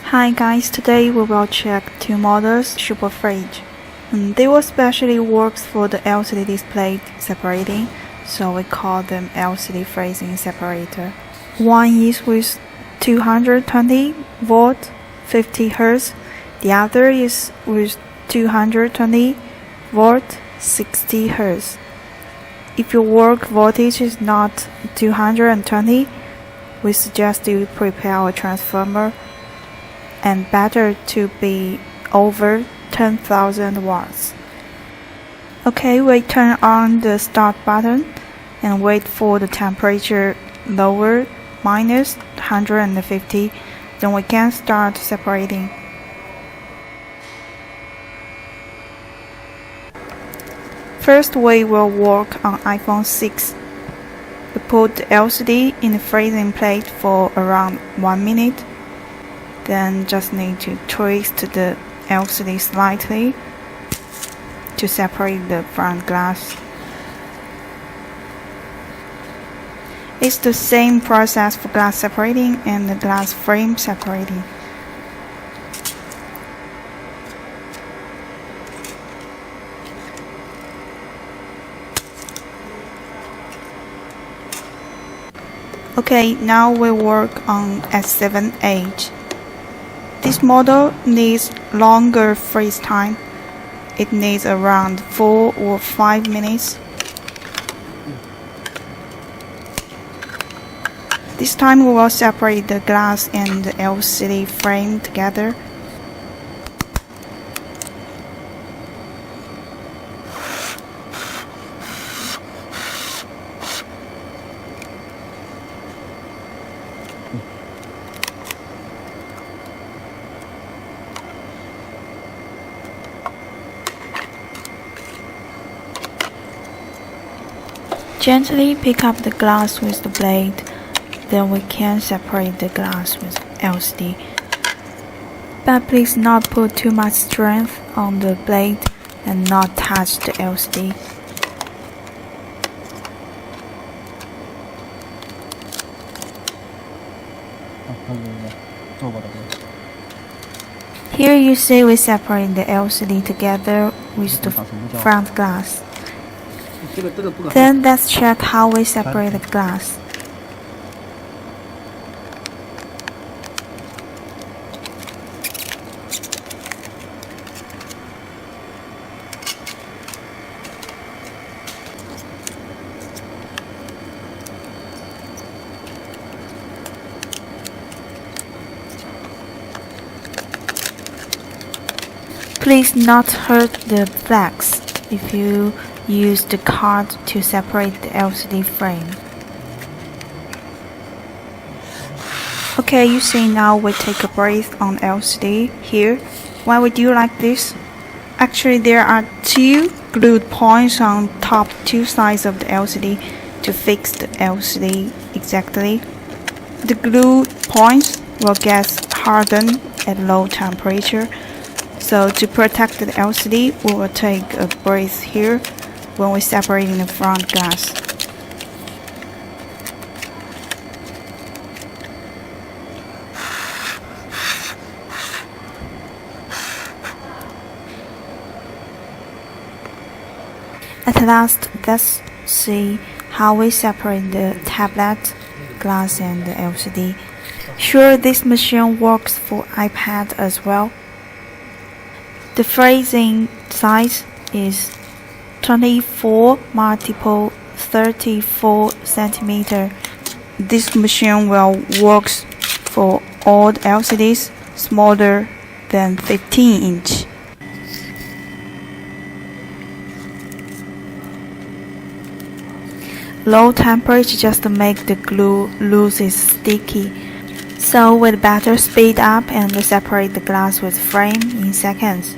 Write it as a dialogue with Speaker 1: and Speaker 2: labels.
Speaker 1: Hi guys, today we will check two models Super Fridge. They will specially works for the LCD display separating, so we call them LCD freezing separator. One is with 220 volt 50 Hz, the other is with 220 volt 60 Hz. If your work voltage is not 220, we suggest you prepare a transformer and better to be over 10,000 watts. Okay, we turn on the start button and wait for the temperature lower minus 150, then we can start separating. First we will work on iPhone 6. We put the LCD in the freezing plate for around 1 minute. Then just need to twist the LCD slightly to separate the front glass. It's the same process for glass separating and the glass frame separating. Okay, now we work on S7H. This model needs longer freeze time. It needs around 4 or 5 minutes. This time we will separate the glass and the LCD frame together. Gently pick up the glass with the blade, then we can separate the glass with LCD. But please not put too much strength on the blade and not touch the LCD. Here you see we separate the LCD together with the front glass. Then let's check how we separate the glass. Please not hurt the flex if you use the card to separate the LCD frame. Okay, you see now we take a breath on LCD here. Why we do like this? Actually, there are two glued points on top two sides of the LCD to fix the LCD exactly. The glued points will get hardened at low temperature. So to protect the LCD, we will take a breath here when we separate in the front glass. At last, let's see how we separate the tablet, glass and the LCD. Sure, this machine works for iPad as well. The freezing size is 24 multiple 34 centimeter. This machine will work for all LCDs smaller than 15 inch. Low temperature just make the glue loose sticky. So we'd better speed up and separate the glass with frame in seconds.